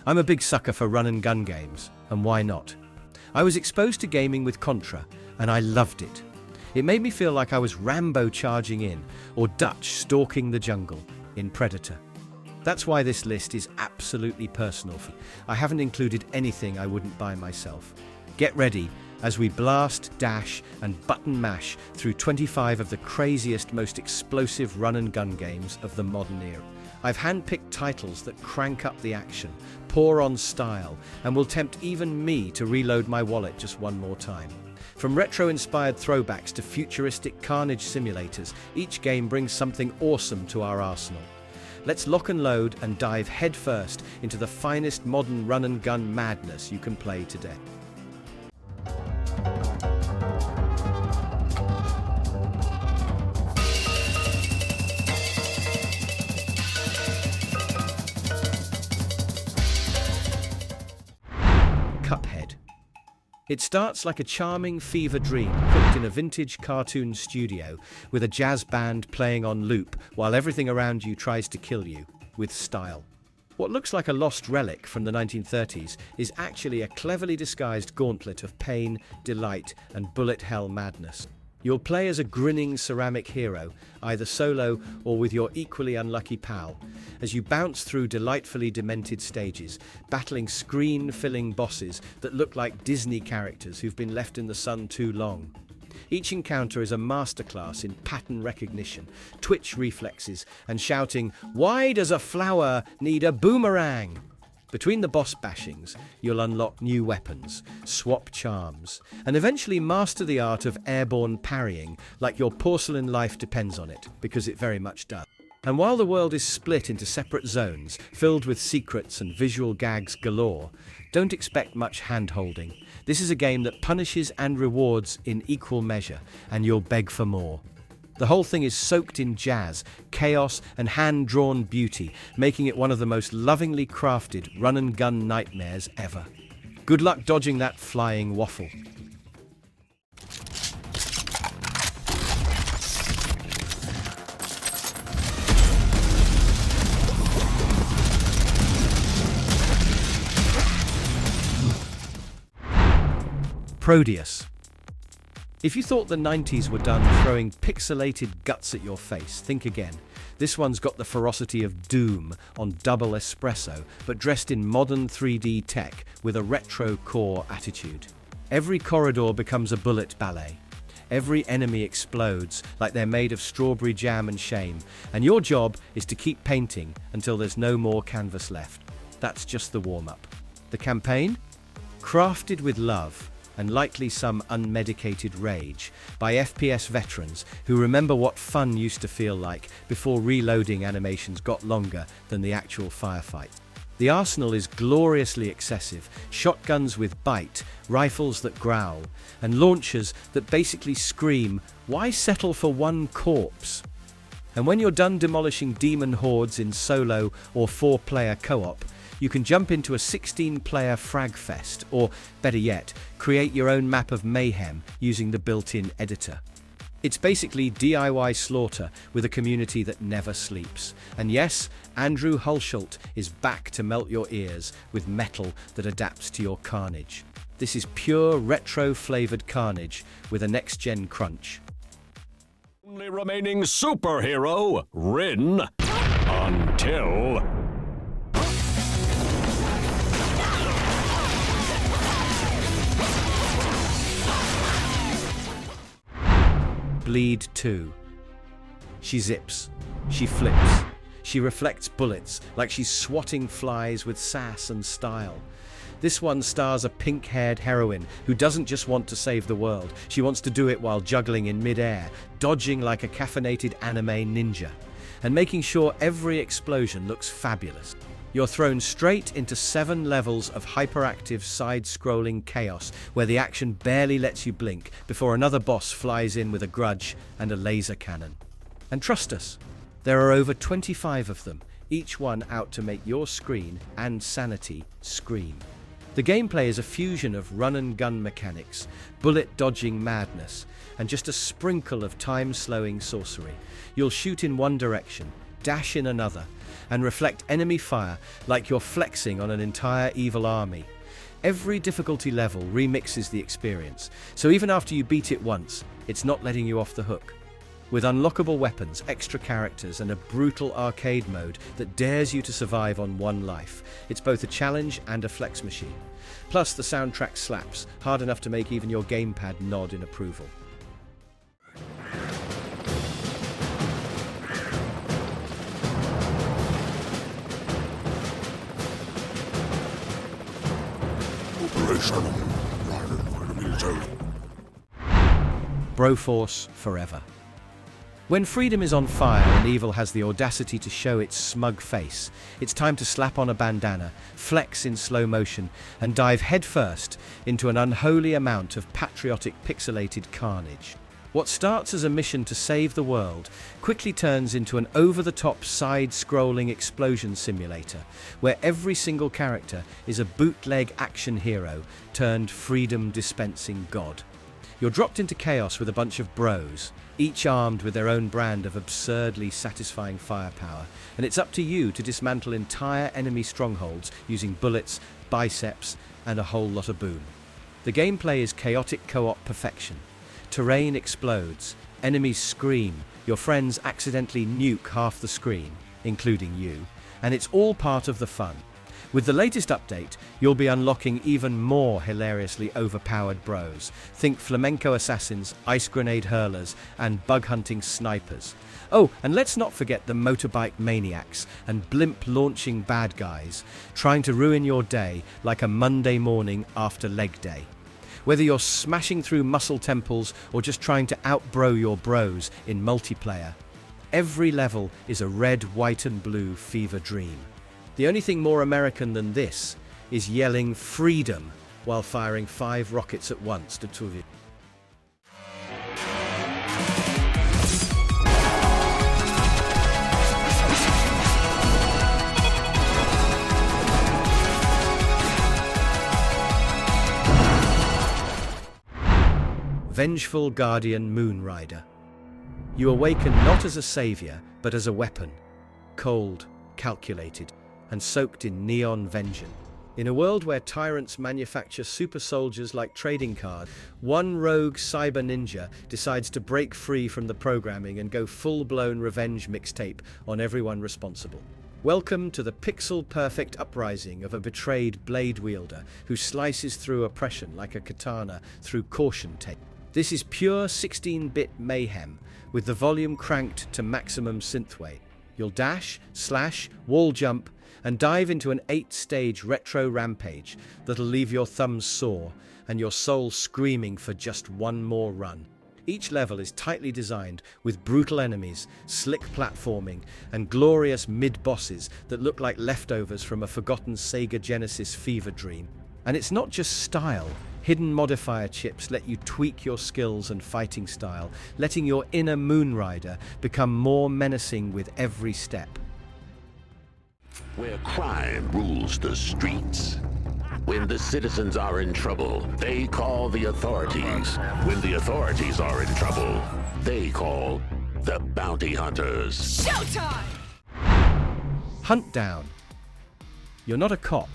I'm a big sucker for run and gun games, and why not? I was exposed to gaming with Contra, and I loved it. It made me feel like I was Rambo charging in, or Dutch stalking the jungle in Predator. That's why this list is absolutely personal for me. I haven't included anything I wouldn't buy myself. Get ready as we blast, dash, and button mash through 25 of the craziest, most explosive run and gun games of the modern era. I've handpicked titles that crank up the action, pour on style, and will tempt even me to reload my wallet just one more time. From retro-inspired throwbacks to futuristic carnage simulators, each game brings something awesome to our arsenal. Let's lock and load and dive headfirst into the finest modern run and gun madness you can play today. Cuphead. It starts like a charming fever dream cooked in a vintage cartoon studio with a jazz band playing on loop while everything around you tries to kill you with style. What looks like a lost relic from the 1930s is actually a cleverly disguised gauntlet of pain, delight, and bullet hell madness. You'll play as a grinning ceramic hero, either solo or with your equally unlucky pal, as you bounce through delightfully demented stages, battling screen-filling bosses that look like Disney characters who've been left in the sun too long. Each encounter is a masterclass in pattern recognition, twitch reflexes, and shouting, "Why does a flower need a boomerang?" Between the boss bashings, you'll unlock new weapons, swap charms, and eventually master the art of airborne parrying like your porcelain life depends on it, because it very much does. And while the world is split into separate zones, filled with secrets and visual gags galore, don't expect much hand-holding. This is a game that punishes and rewards in equal measure, and you'll beg for more. The whole thing is soaked in jazz, chaos, and hand-drawn beauty, making it one of the most lovingly crafted run-and-gun nightmares ever. Good luck dodging that flying waffle. Prodeus. If you thought the 90s were done throwing pixelated guts at your face, think again. This one's got the ferocity of Doom on double espresso, but dressed in modern 3D tech with a retro core attitude. Every corridor becomes a bullet ballet. Every enemy explodes like they're made of strawberry jam and shame, and your job is to keep painting until there's no more canvas left. That's just the warm-up. The campaign? Crafted with love, and likely some unmedicated rage, by FPS veterans who remember what fun used to feel like before reloading animations got longer than the actual firefight. The arsenal is gloriously excessive, shotguns with bite, rifles that growl, and launchers that basically scream, "Why settle for one corpse?" And when you're done demolishing demon hordes in solo or 4-player co-op, you can jump into a 16-player frag fest, or better yet, create your own map of mayhem using the built-in editor. It's basically DIY slaughter with a community that never sleeps. And yes, Andrew Hulshult is back to melt your ears with metal that adapts to your carnage. This is pure retro-flavored carnage with a next-gen crunch. Only remaining superhero, Rin, until... Bleed 2. She zips, she flips, she reflects bullets like she's swatting flies with sass and style. This one stars a pink-haired heroine who doesn't just want to save the world, she wants to do it while juggling in mid-air, dodging like a caffeinated anime ninja, and making sure every explosion looks fabulous. You're thrown straight into 7 levels of hyperactive side-scrolling chaos where the action barely lets you blink before another boss flies in with a grudge and a laser cannon. And trust us, there are over 25 of them, each one out to make your screen and sanity scream. The gameplay is a fusion of run-and-gun mechanics, bullet-dodging madness, and just a sprinkle of time-slowing sorcery. You'll shoot in one direction, dash in another, and reflect enemy fire like you're flexing on an entire evil army. Every difficulty level remixes the experience, so even after you beat it once, it's not letting you off the hook. With unlockable weapons, extra characters, and a brutal arcade mode that dares you to survive on one life, it's both a challenge and a flex machine. Plus, the soundtrack slaps, hard enough to make even your gamepad nod in approval. Broforce forever. When freedom is on fire and evil has the audacity to show its smug face, it's time to slap on a bandana, flex in slow motion, and dive headfirst into an unholy amount of patriotic pixelated carnage. What starts as a mission to save the world quickly turns into an over-the-top side-scrolling explosion simulator, where every single character is a bootleg action hero turned freedom-dispensing god. You're dropped into chaos with a bunch of bros, each armed with their own brand of absurdly satisfying firepower, and it's up to you to dismantle entire enemy strongholds using bullets, biceps, and a whole lot of boom. The gameplay is chaotic co-op perfection. Terrain explodes, enemies scream, your friends accidentally nuke half the screen, including you, and it's all part of the fun. With the latest update, you'll be unlocking even more hilariously overpowered bros. Think flamenco assassins, ice grenade hurlers, and bug-hunting snipers. Oh, and let's not forget the motorbike maniacs and blimp-launching bad guys, trying to ruin your day like a Monday morning after leg day. Whether you're smashing through muscle temples or just trying to outbro your bros in multiplayer, every level is a red, white, and blue fever dream. The only thing more American than this is yelling freedom while firing 5 rockets at once to Tuvi. Vengeful Guardian Moonrider. You awaken not as a savior, but as a weapon. Cold, calculated, and soaked in neon vengeance. In a world where tyrants manufacture super soldiers like trading cards, one rogue cyber ninja decides to break free from the programming and go full-blown revenge mixtape on everyone responsible. Welcome to the pixel-perfect uprising of a betrayed blade wielder who slices through oppression like a katana through caution tape. This is pure 16-bit mayhem, with the volume cranked to maximum synthwave. You'll dash, slash, wall jump, and dive into an 8-stage retro rampage that'll leave your thumbs sore and your soul screaming for just one more run. Each level is tightly designed with brutal enemies, slick platforming, and glorious mid-bosses that look like leftovers from a forgotten Sega Genesis fever dream. And it's not just style. Hidden modifier chips let you tweak your skills and fighting style, letting your inner Moonrider become more menacing with every step. Where crime rules the streets. When the citizens are in trouble, they call the authorities. When the authorities are in trouble, they call the bounty hunters. Showtime! Huntdown. You're not a cop.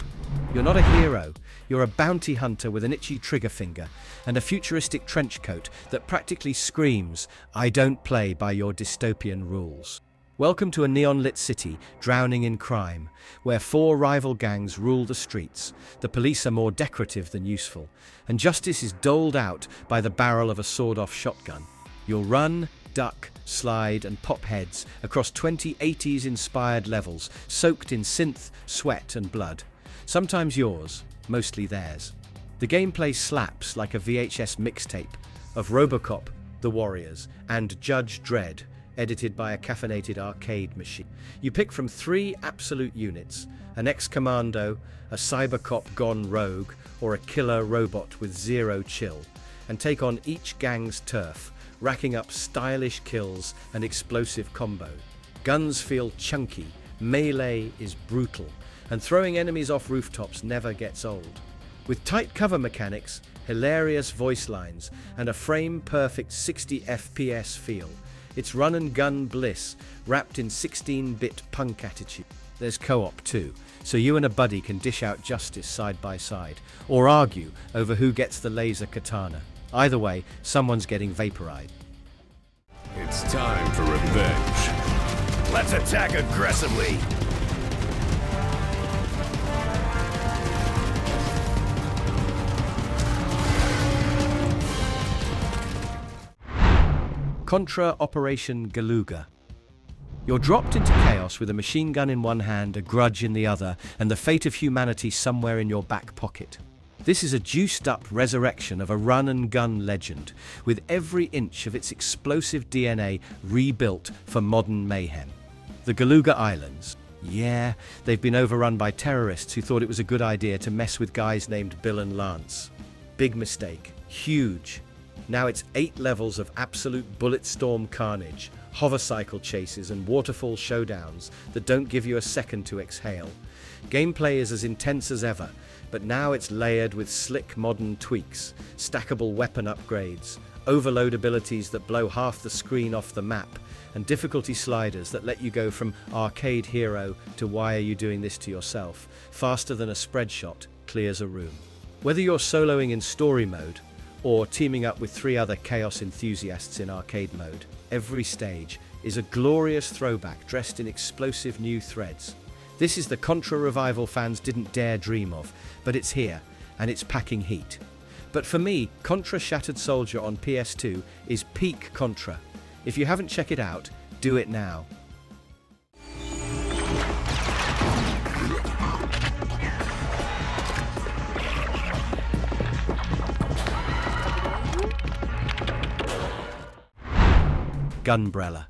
You're not a hero. You're a bounty hunter with an itchy trigger finger and a futuristic trench coat that practically screams, "I don't play by your dystopian rules." Welcome to a neon-lit city drowning in crime, where 4 rival gangs rule the streets. The police are more decorative than useful, and justice is doled out by the barrel of a sawed-off shotgun. You'll run, duck, slide, and pop heads across 20 80s-inspired levels, soaked in synth, sweat, and blood. Sometimes yours, mostly theirs. The gameplay slaps like a VHS mixtape of RoboCop, The Warriors, and Judge Dredd, edited by a caffeinated arcade machine. You pick from 3 absolute units, an ex-commando, a cybercop gone rogue, or a killer robot with 0 chill, and take on each gang's turf, racking up stylish kills and explosive combos. Guns feel chunky, melee is brutal, and throwing enemies off rooftops never gets old. With tight cover mechanics, hilarious voice lines, and a frame-perfect 60 FPS feel, It's run and gun bliss, wrapped in 16-bit punk attitude. There's co-op too, so you and a buddy can dish out justice side by side, or argue over who gets the laser katana. Either way, someone's getting vaporized. It's time for revenge. Let's attack aggressively! Contra Operation Galuga. You're dropped into chaos with a machine gun in one hand, a grudge in the other, and the fate of humanity somewhere in your back pocket. This is a juiced-up resurrection of a run-and-gun legend, with every inch of its explosive DNA rebuilt for modern mayhem. The Galuga Islands. Yeah, they've been overrun by terrorists who thought it was a good idea to mess with guys named Bill and Lance. Big mistake. Huge. Now it's 8 levels of absolute bullet-storm carnage, hovercycle chases and waterfall showdowns that don't give you a second to exhale. Gameplay is as intense as ever, but now it's layered with slick modern tweaks, stackable weapon upgrades, overload abilities that blow half the screen off the map, and difficulty sliders that let you go from arcade hero to why are you doing this to yourself, faster than a spread shot clears a room. Whether you're soloing in story mode, or teaming up with 3 other chaos enthusiasts in arcade mode, every stage is a glorious throwback dressed in explosive new threads. This is the Contra revival fans didn't dare dream of, but it's here, and it's packing heat. But for me, Contra Shattered Soldier on PS2 is peak Contra. If you haven't checked it out, do it now. Gunbrella.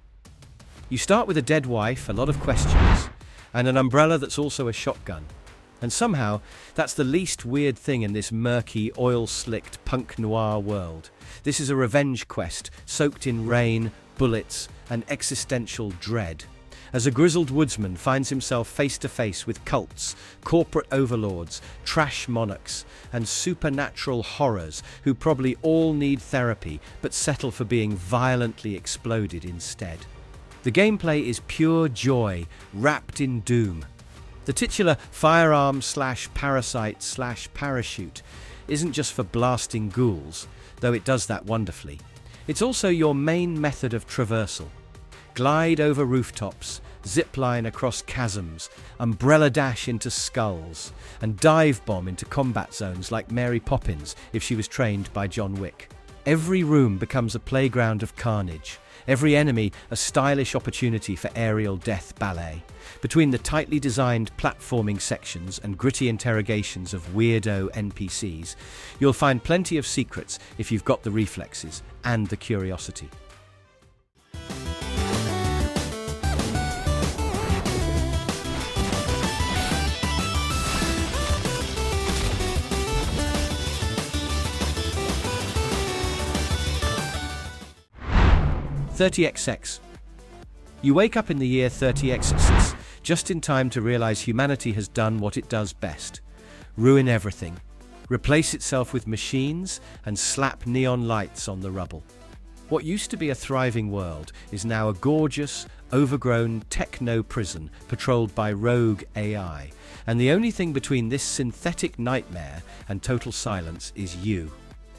You start with a dead wife, a lot of questions, and an umbrella that's also a shotgun. And somehow, that's the least weird thing in this murky, oil-slicked punk noir world. This is a revenge quest, soaked in rain, bullets, and existential dread. As a grizzled woodsman finds himself face to face with cults, corporate overlords, trash monarchs, and supernatural horrors who probably all need therapy but settle for being violently exploded instead. The gameplay is pure joy, wrapped in doom. The titular firearm/parasite/parachute isn't just for blasting ghouls, though it does that wonderfully. It's also your main method of traversal. Glide over rooftops, zipline across chasms, umbrella dash into skulls, and dive bomb into combat zones like Mary Poppins if she was trained by John Wick. Every room becomes a playground of carnage, every enemy a stylish opportunity for aerial death ballet. Between the tightly designed platforming sections and gritty interrogations of weirdo NPCs, you'll find plenty of secrets if you've got the reflexes and the curiosity. .30XX. You wake up in the year 30XX, just in time to realize humanity has done what it does best. Ruin everything. Replace itself with machines and slap neon lights on the rubble. What used to be a thriving world is now a gorgeous, overgrown techno-prison patrolled by rogue AI. And the only thing between this synthetic nightmare and total silence is you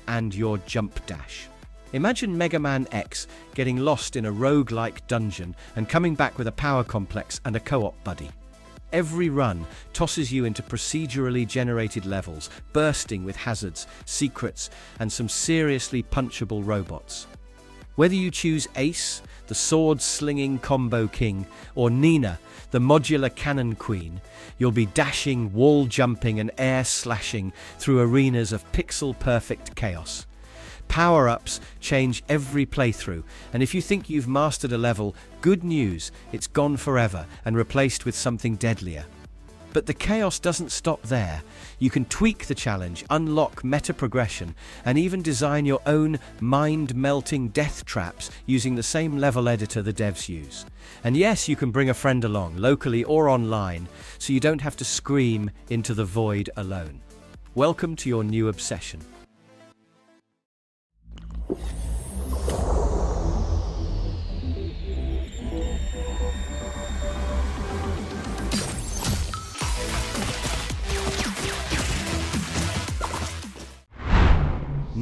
and your jump dash. Imagine Mega Man X getting lost in a rogue-like dungeon and coming back with a power complex and a co-op buddy. Every run tosses you into procedurally generated levels, bursting with hazards, secrets, and some seriously punchable robots. Whether you choose Ace, the sword-slinging combo king, or Nina, the modular cannon queen, you'll be dashing, wall-jumping, and air-slashing through arenas of pixel-perfect chaos. Power-ups change every playthrough, and if you think you've mastered a level, good news, it's gone forever and replaced with something deadlier. But the chaos doesn't stop there. You can tweak the challenge, unlock meta progression, and even design your own mind-melting death traps using the same level editor the devs use. And yes, you can bring a friend along, locally or online, so you don't have to scream into the void alone. Welcome to your new obsession.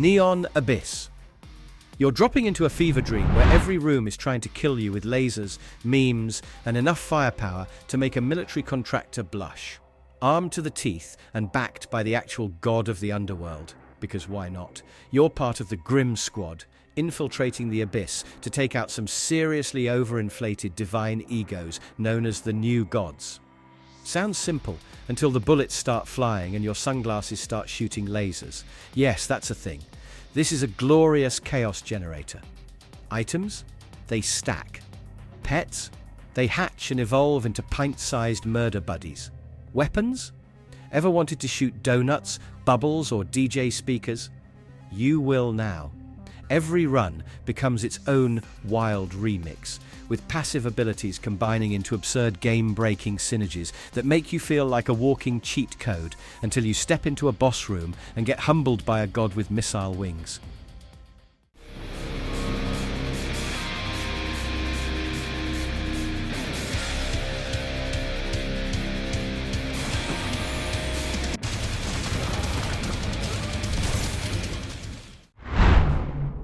Neon Abyss. You're dropping into a fever dream where every room is trying to kill you with lasers, memes, and enough firepower to make a military contractor blush. Armed to the teeth and backed by the actual god of the underworld, because why not? You're part of the Grim Squad, infiltrating the Abyss to take out some seriously overinflated divine egos known as the New Gods. Sounds simple until the bullets start flying and your sunglasses start shooting lasers. Yes, that's a thing. This is a glorious chaos generator. Items? They stack. Pets? They hatch and evolve into pint-sized murder buddies. Weapons? Ever wanted to shoot donuts, bubbles, or DJ speakers? You will now. Every run becomes its own wild remix, with passive abilities combining into absurd game-breaking synergies that make you feel like a walking cheat code until you step into a boss room and get humbled by a god with missile wings.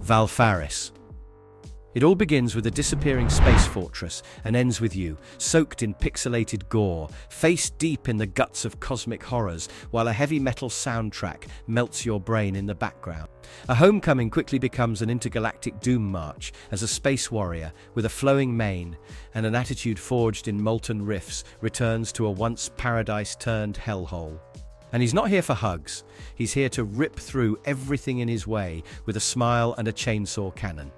Valfaris. It all begins with a disappearing space fortress and ends with you, soaked in pixelated gore, face deep in the guts of cosmic horrors, while a heavy metal soundtrack melts your brain in the background. A homecoming quickly becomes an intergalactic doom march as a space warrior with a flowing mane and an attitude forged in molten rifts returns to a once paradise-turned hellhole. And he's not here for hugs, he's here to rip through everything in his way with a smile and a chainsaw cannon.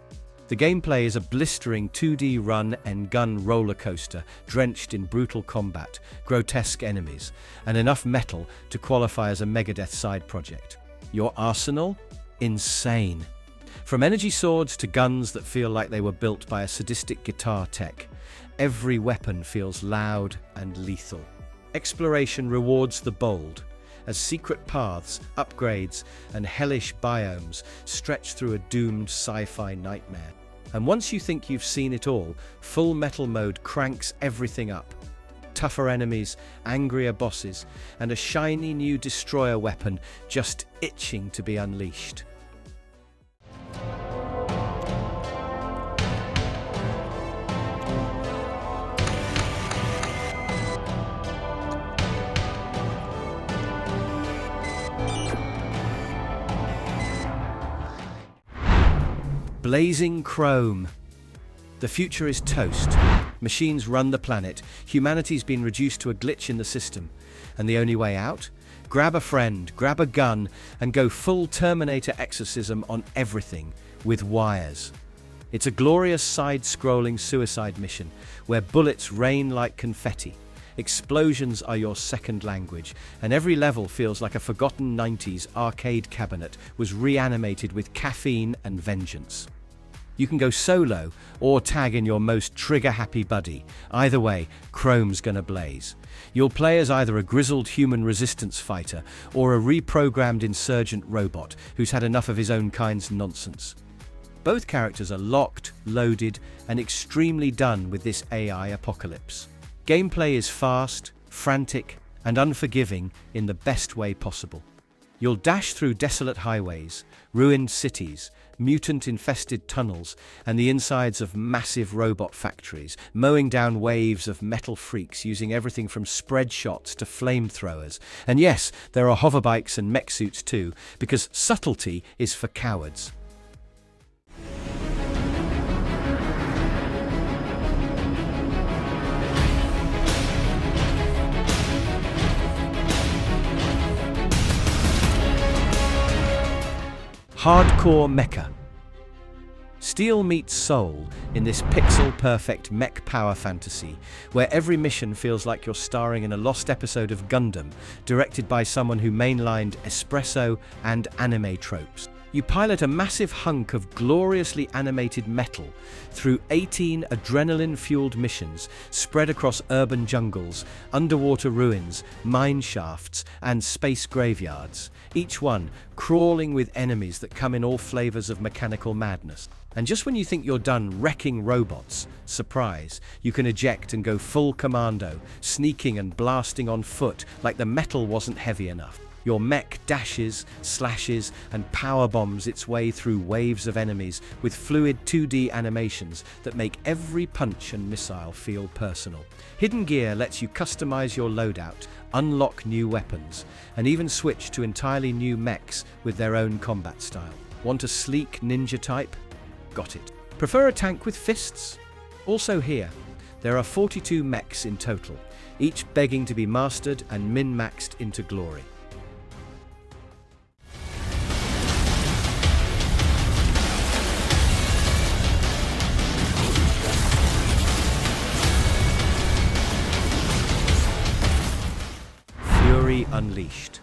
The gameplay is a blistering 2D run and gun roller coaster drenched in brutal combat, grotesque enemies, and enough metal to qualify as a Megadeth side project. Your arsenal? Insane. From energy swords to guns that feel like they were built by a sadistic guitar tech, every weapon feels loud and lethal. Exploration rewards the bold, as secret paths, upgrades, and hellish biomes stretch through a doomed sci-fi nightmare. And once you think you've seen it all, Full Metal Mode cranks everything up. Tougher enemies, angrier bosses, and a shiny new destroyer weapon just itching to be unleashed. Blazing Chrome. The future is toast. Machines run the planet. Humanity's been reduced to a glitch in the system. And the only way out? Grab a friend, grab a gun, and go full Terminator exorcism on everything with wires. It's a glorious side-scrolling suicide mission where bullets rain like confetti. Explosions are your second language, and every level feels like a forgotten 90s arcade cabinet was reanimated with caffeine and vengeance. You can go solo or tag in your most trigger-happy buddy. Either way, Chrome's gonna blaze. You'll play as either a grizzled human resistance fighter or a reprogrammed insurgent robot who's had enough of his own kind's nonsense. Both characters are locked, loaded, and extremely done with this AI apocalypse. Gameplay is fast, frantic, and unforgiving in the best way possible. You'll dash through desolate highways, ruined cities, mutant-infested tunnels, and the insides of massive robot factories, mowing down waves of metal freaks using everything from spread shots to flamethrowers. And yes, there are hoverbikes and mech suits too, because subtlety is for cowards. Hardcore Mecha. Steel meets soul in this pixel-perfect mech power fantasy, where every mission feels like you're starring in a lost episode of Gundam, directed by someone who mainlined espresso and anime tropes. You pilot a massive hunk of gloriously animated metal through 18 adrenaline-fueled missions spread across urban jungles, underwater ruins, mine shafts, and space graveyards, each one crawling with enemies that come in all flavors of mechanical madness. And just when you think you're done wrecking robots, surprise, you can eject and go full commando, sneaking and blasting on foot like the metal wasn't heavy enough. Your mech dashes, slashes, and power bombs its way through waves of enemies with fluid 2D animations that make every punch and missile feel personal. Hidden Gear lets you customize your loadout, unlock new weapons, and even switch to entirely new mechs with their own combat style. Want a sleek ninja type? Got it. Prefer a tank with fists? Also here, there are 42 mechs in total, each begging to be mastered and min-maxed into glory. Fury Unleashed.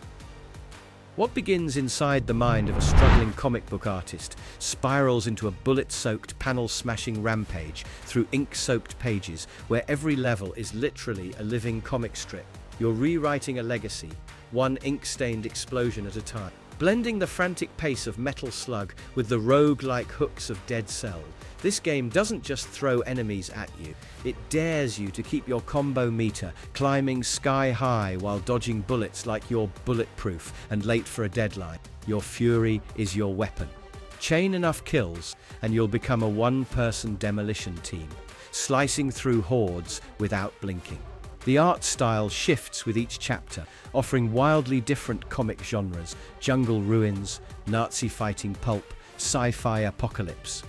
What begins inside the mind of a struggling comic book artist spirals into a bullet-soaked, panel-smashing rampage through ink-soaked pages where every level is literally a living comic strip. You're rewriting a legacy, one ink-stained explosion at a time. Blending the frantic pace of Metal Slug with the rogue-like hooks of Dead Cell, this game doesn't just throw enemies at you, it dares you to keep your combo meter climbing sky high while dodging bullets like you're bulletproof and late for a deadline. Your fury is your weapon. Chain enough kills and you'll become a one-person demolition team, slicing through hordes without blinking. The art style shifts with each chapter, offering wildly different comic genres: jungle ruins, Nazi fighting pulp, sci-fi apocalypse.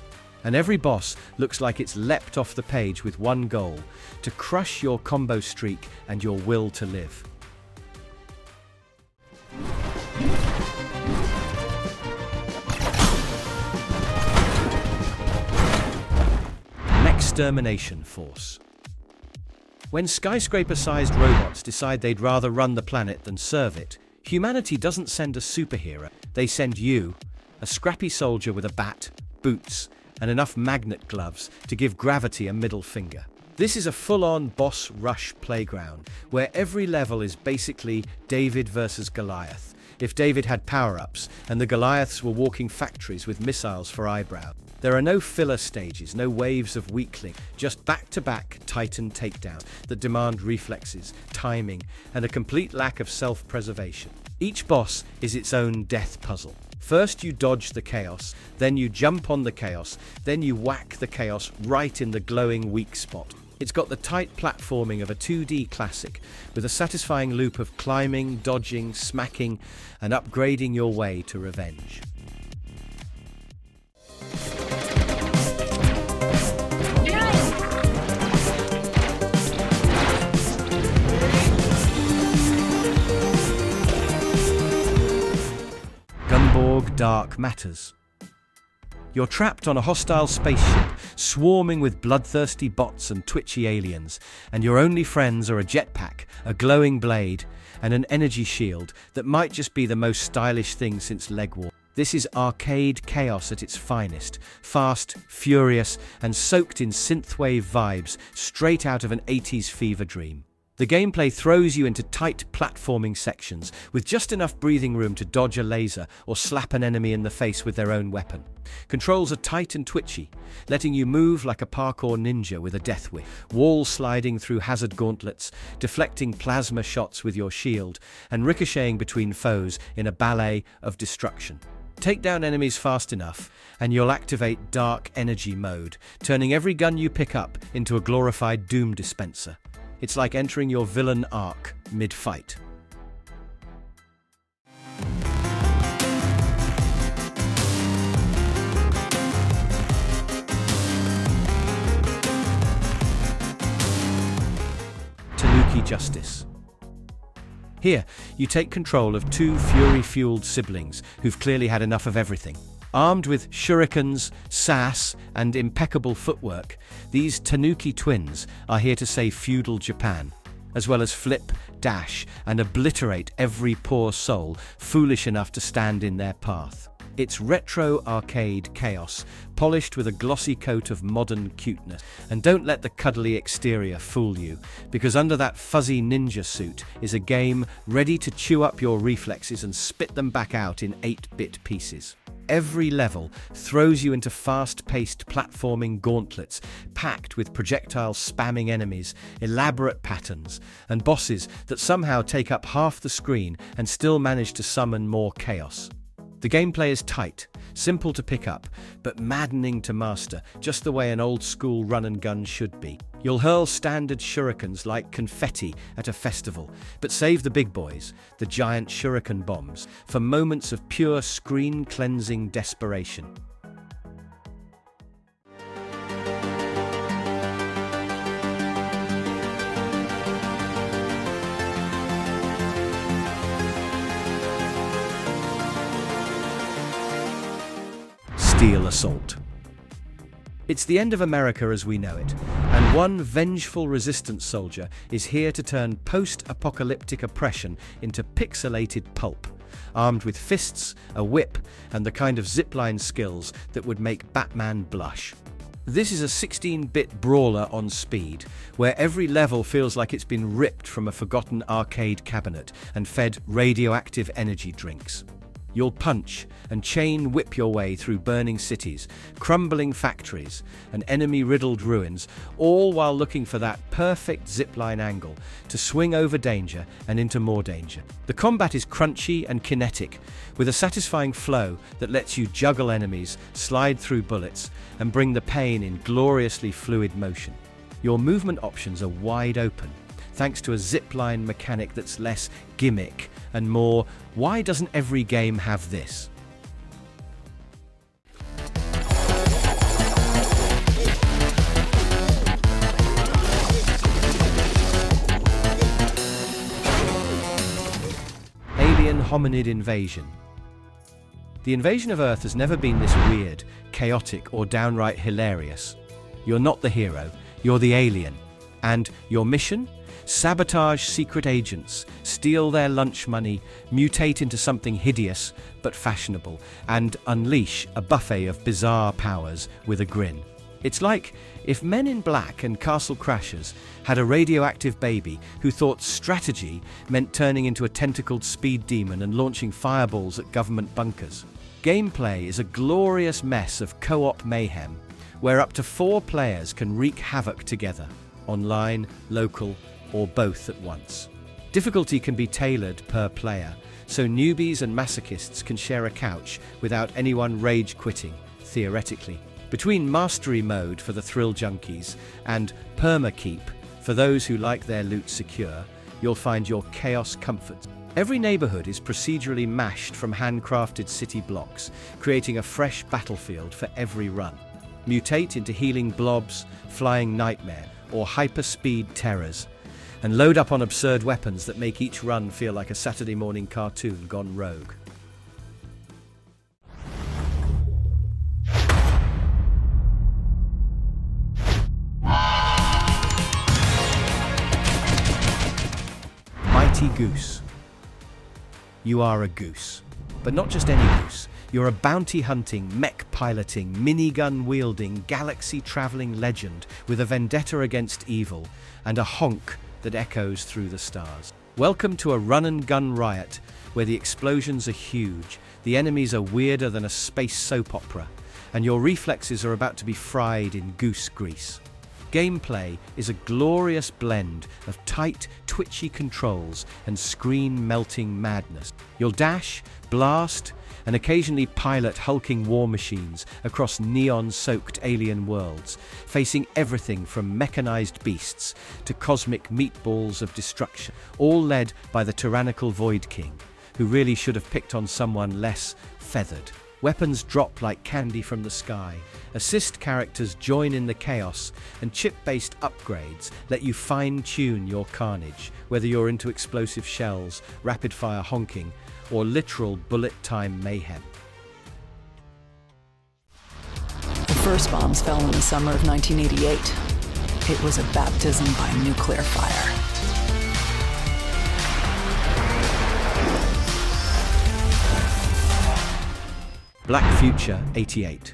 And every boss looks like it's leapt off the page with one goal: to crush your combo streak and your will to live. Mechstermination Force. When skyscraper-sized robots decide they'd rather run the planet than serve it, humanity doesn't send a superhero, they send you, a scrappy soldier with a bat, boots, and enough magnet gloves to give gravity a middle finger. This is a full-on boss rush playground, where every level is basically David versus Goliath, if David had power-ups and the Goliaths were walking factories with missiles for eyebrows. There are no filler stages, no waves of weakling, just back-to-back Titan takedowns that demand reflexes, timing, and a complete lack of self-preservation. Each boss is its own death puzzle. First you dodge the chaos, then you jump on the chaos, then you whack the chaos right in the glowing weak spot. It's got the tight platforming of a 2D classic, with a satisfying loop of climbing, dodging, smacking, and upgrading your way to revenge. Gunborg Dark Matters. You're trapped on a hostile spaceship, swarming with bloodthirsty bots and twitchy aliens, and your only friends are a jetpack, a glowing blade, and an energy shield that might just be the most stylish thing since leg war. This is arcade chaos at its finest, fast, furious, and soaked in synthwave vibes straight out of an 80s fever dream. The gameplay throws you into tight platforming sections with just enough breathing room to dodge a laser or slap an enemy in the face with their own weapon. Controls are tight and twitchy, letting you move like a parkour ninja with a death whiff, wall sliding through hazard gauntlets, deflecting plasma shots with your shield, and ricocheting between foes in a ballet of destruction. Take down enemies fast enough, and you'll activate Dark Energy mode, turning every gun you pick up into a glorified Doom dispenser. It's like entering your villain arc mid-fight. Tanuki Justice. Here, you take control of two fury-fueled siblings who've clearly had enough of everything. Armed with shurikens, sass, and impeccable footwork, these Tanuki twins are here to save feudal Japan, as well as flip, dash, and obliterate every poor soul foolish enough to stand in their path. It's retro arcade chaos, polished with a glossy coat of modern cuteness. And don't let the cuddly exterior fool you, because under that fuzzy ninja suit is a game ready to chew up your reflexes and spit them back out in 8-bit pieces. every level throws you into fast-paced platforming gauntlets packed with projectile-spamming enemies, elaborate patterns, and bosses that somehow take up half the screen and still manage to summon more chaos. The gameplay is tight, simple to pick up, but maddening to master, just the way an old-school run-and-gun should be. You'll hurl standard shurikens like confetti at a festival, but save the big boys, the giant shuriken bombs, for moments of pure screen-cleansing desperation. Steel Assault. It's the end of America as we know it, and one vengeful resistance soldier is here to turn post-apocalyptic oppression into pixelated pulp, armed with fists, a whip, and the kind of zipline skills that would make Batman blush. This is a 16-bit brawler on speed, where every level feels like it's been ripped from a forgotten arcade cabinet and fed radioactive energy drinks. You'll punch and chain whip your way through burning cities, crumbling factories, and enemy-riddled ruins, all while looking for that perfect zipline angle to swing over danger and into more danger. The combat is crunchy and kinetic, with a satisfying flow that lets you juggle enemies, slide through bullets, and bring the pain in gloriously fluid motion. Your movement options are wide open, thanks to a zipline mechanic that's less gimmick and more, why doesn't every game have this? Alien Hominid Invasion. The invasion of Earth has never been this weird, chaotic, or downright hilarious. You're not the hero, you're the alien. And your mission? Sabotage secret agents, steal their lunch money, mutate into something hideous but fashionable, and unleash a buffet of bizarre powers with a grin. It's like if Men in Black and Castle Crashers had a radioactive baby who thought strategy meant turning into a tentacled speed demon and launching fireballs at government bunkers. Gameplay is a glorious mess of co-op mayhem, where up to 4 players can wreak havoc together, online, local, or both at once. Difficulty can be tailored per player, so newbies and masochists can share a couch without anyone rage quitting, theoretically. Between Mastery Mode for the thrill junkies and Perma-Keep for those who like their loot secure, you'll find your chaos comfort. Every neighborhood is procedurally mashed from handcrafted city blocks, creating a fresh battlefield for every run. Mutate into healing blobs, flying nightmare, or hyper-speed terrors, and load up on absurd weapons that make each run feel like a Saturday morning cartoon gone rogue. Mighty Goose. You are a goose, but not just any goose. You're a bounty-hunting, mech-piloting, minigun-wielding, galaxy-traveling legend with a vendetta against evil and a honk that echoes through the stars. Welcome to a run-and-gun riot where the explosions are huge, the enemies are weirder than a space soap opera, and your reflexes are about to be fried in goose grease. Gameplay is a glorious blend of tight, twitchy controls and screen-melting madness. You'll dash, blast, and occasionally pilot hulking war machines across neon-soaked alien worlds, facing everything from mechanized beasts to cosmic meatballs of destruction, all led by the tyrannical Void King, who really should have picked on someone less feathered. Weapons drop like candy from the sky, assist characters join in the chaos, and chip-based upgrades let you fine-tune your carnage, whether you're into explosive shells, rapid-fire honking, or literal bullet-time mayhem. The first bombs fell in the summer of 1988. It was a baptism by nuclear fire. Black Future 88.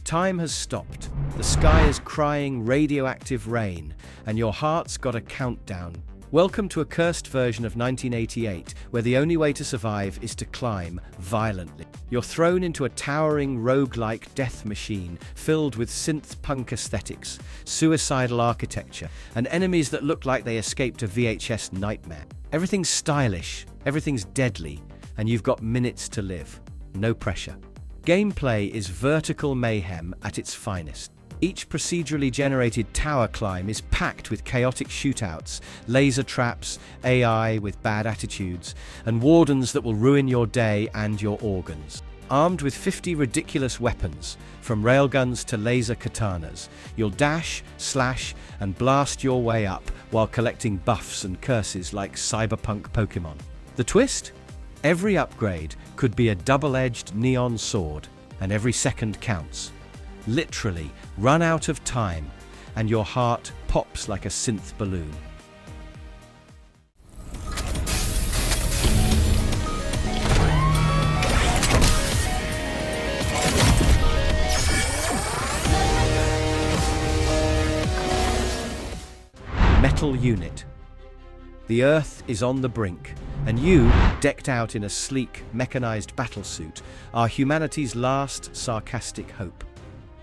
Time has stopped. The sky is crying radioactive rain, and your heart's got a countdown Welcome to a cursed version of 1988, where the only way to survive is to climb violently. You're thrown into a towering roguelike death machine filled with synth-punk aesthetics, suicidal architecture, and enemies that look like they escaped a VHS nightmare. Everything's stylish, everything's deadly, and you've got minutes to live. No pressure. Gameplay is vertical mayhem at its finest. Each procedurally generated tower climb is packed with chaotic shootouts, laser traps, AI with bad attitudes, and wardens that will ruin your day and your organs. Armed with 50 ridiculous weapons, from railguns to laser katanas, you'll dash, slash, and blast your way up while collecting buffs and curses like cyberpunk Pokemon. The twist? Every upgrade could be a double-edged neon sword, and every second counts. Literally, run out of time, and your heart pops like a synth balloon. Metal Unit. The Earth is on the brink, and you, decked out in a sleek, mechanized battlesuit, are humanity's last sarcastic hope.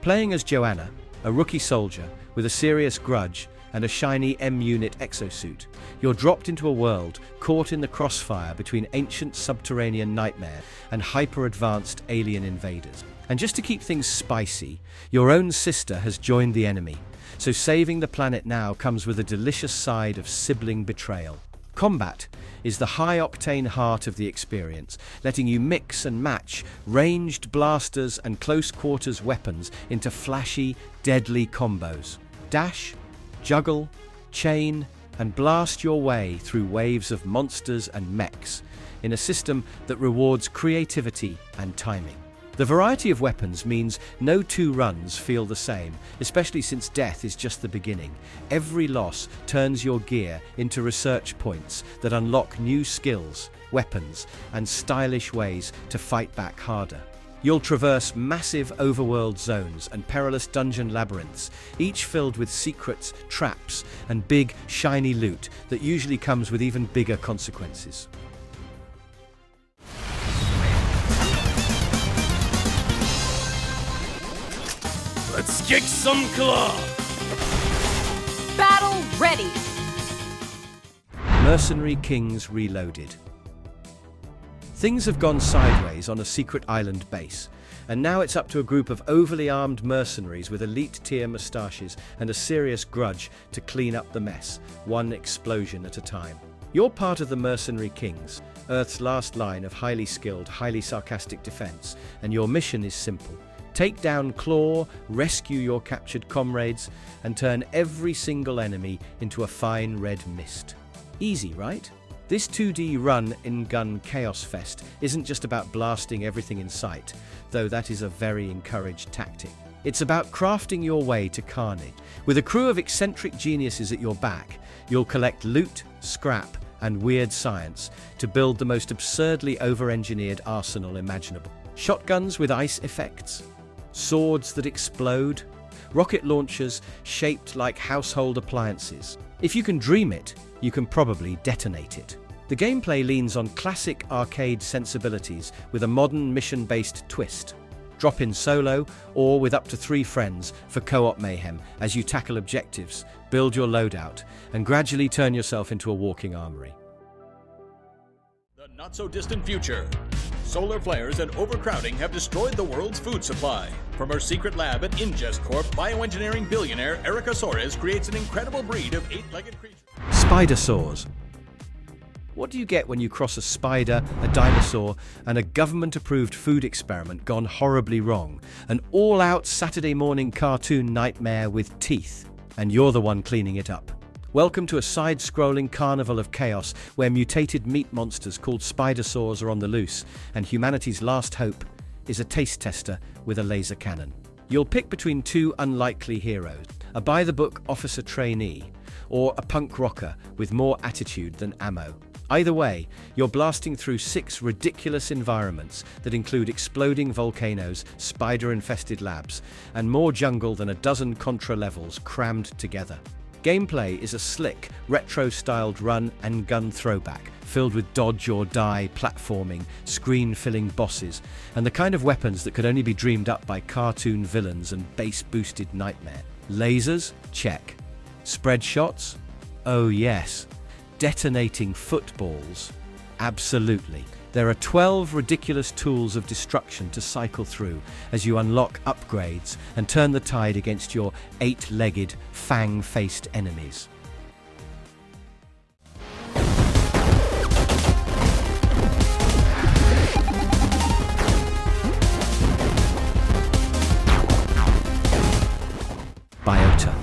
Playing as Joanna, a rookie soldier with a serious grudge and a shiny M-Unit exosuit, you're dropped into a world caught in the crossfire between ancient subterranean nightmare and hyper-advanced alien invaders. And just to keep things spicy, your own sister has joined the enemy, so saving the planet now comes with a delicious side of sibling betrayal. Combat is the high-octane heart of the experience, letting you mix and match ranged blasters and close-quarters weapons into flashy, deadly combos. Dash, juggle, chain, and blast your way through waves of monsters and mechs in a system that rewards creativity and timing. The variety of weapons means no two runs feel the same, especially since death is just the beginning. Every loss turns your gear into research points that unlock new skills, weapons, and stylish ways to fight back harder. You'll traverse massive overworld zones and perilous dungeon labyrinths, each filled with secrets, traps, and big, shiny loot that usually comes with even bigger consequences. Let's kick some claw! Battle ready! Mercenary Kings Reloaded. Things have gone sideways on a secret island base, and now it's up to a group of overly armed mercenaries with elite-tier moustaches and a serious grudge to clean up the mess, one explosion at a time. You're part of the Mercenary Kings, Earth's last line of highly skilled, highly sarcastic defense, and your mission is simple. Take down Claw, rescue your captured comrades, and turn every single enemy into a fine red mist. Easy, right? This 2D run-and-gun chaos fest isn't just about blasting everything in sight, though that is a very encouraged tactic. It's about crafting your way to carnage. With a crew of eccentric geniuses at your back, you'll collect loot, scrap, and weird science to build the most absurdly over-engineered arsenal imaginable. Shotguns with ice effects, swords that explode, rocket launchers shaped like household appliances. If you can dream it, you can probably detonate it. The gameplay leans on classic arcade sensibilities with a modern mission-based twist. Drop in solo or with up to 3 friends for co-op mayhem as you tackle objectives, build your loadout, and gradually turn yourself into a walking armory. The not-so-distant future. Solar flares and overcrowding have destroyed the world's food supply. From her secret lab at Ingest Corp, bioengineering billionaire Erica Soares creates an incredible breed of 8-legged creatures. Spidersaurs. What do you get when you cross a spider, a dinosaur, and a government-approved food experiment gone horribly wrong? An all-out Saturday morning cartoon nightmare with teeth, and you're the one cleaning it up. Welcome to a side-scrolling carnival of chaos where mutated meat monsters called Spidersaurs are on the loose, and humanity's last hope is a taste tester with a laser cannon. You'll pick between 2 unlikely heroes, a by-the-book officer trainee, or a punk rocker with more attitude than ammo. Either way, you're blasting through 6 ridiculous environments that include exploding volcanoes, spider-infested labs, and more jungle than a dozen Contra levels crammed together. Gameplay is a slick, retro-styled run and gun throwback, filled with dodge or die, platforming, screen-filling bosses, and the kind of weapons that could only be dreamed up by cartoon villains and bass-boosted nightmare. Lasers? Check. Spread shots? Oh yes. Detonating footballs? Absolutely. There are 12 ridiculous tools of destruction to cycle through as you unlock upgrades and turn the tide against your 8-legged, fang-faced enemies. B.I.O.T.A.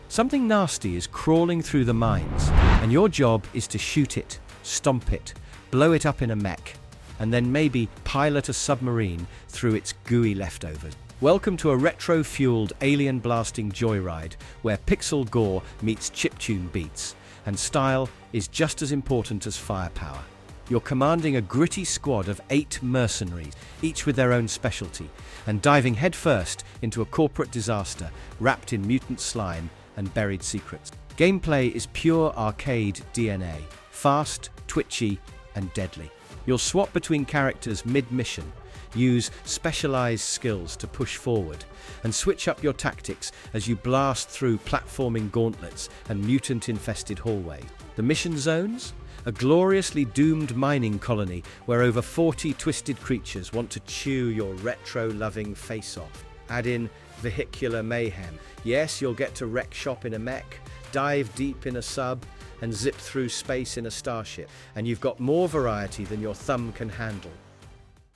Something nasty is crawling through the mines, and your job is to shoot it, stomp it, blow it up in a mech, and then maybe pilot a submarine through its gooey leftovers. Welcome to a retro-fueled alien-blasting joyride where pixel gore meets chiptune beats, and style is just as important as firepower. You're commanding a gritty squad of 8 mercenaries, each with their own specialty, and diving headfirst into a corporate disaster wrapped in mutant slime and buried secrets. Gameplay is pure arcade DNA, fast, twitchy, and deadly. You'll swap between characters mid-mission, use specialized skills to push forward, and switch up your tactics as you blast through platforming gauntlets and mutant-infested hallways. The mission zones? A gloriously doomed mining colony where over 40 twisted creatures want to chew your retro-loving face off. Add in vehicular mayhem. Yes, you'll get to wreck shop in a mech, dive deep in a sub, and zip through space in a starship, and you've got more variety than your thumb can handle.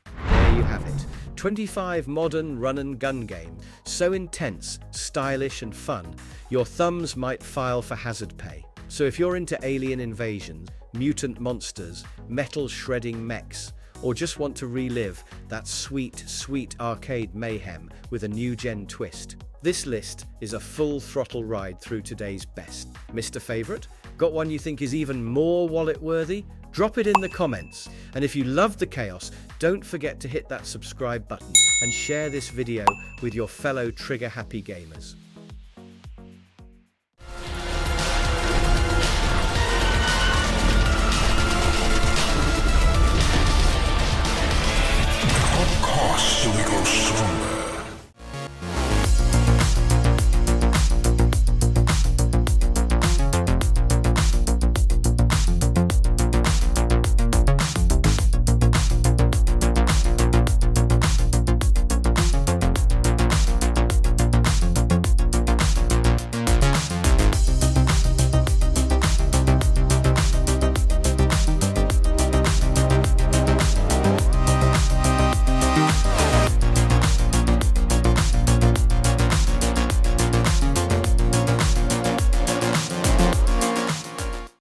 There you have it. 25 modern run-and-gun games, so intense, stylish and fun, your thumbs might file for hazard pay. So if you're into alien invasions, mutant monsters, metal-shredding mechs, or just want to relive that sweet, sweet arcade mayhem with a new-gen twist, this list is a full-throttle ride through today's best. Mr. Favorite? Got one you think is even more wallet-worthy? Drop it in the comments. And if you love the chaos, don't forget to hit that subscribe button and share this video with your fellow trigger-happy gamers.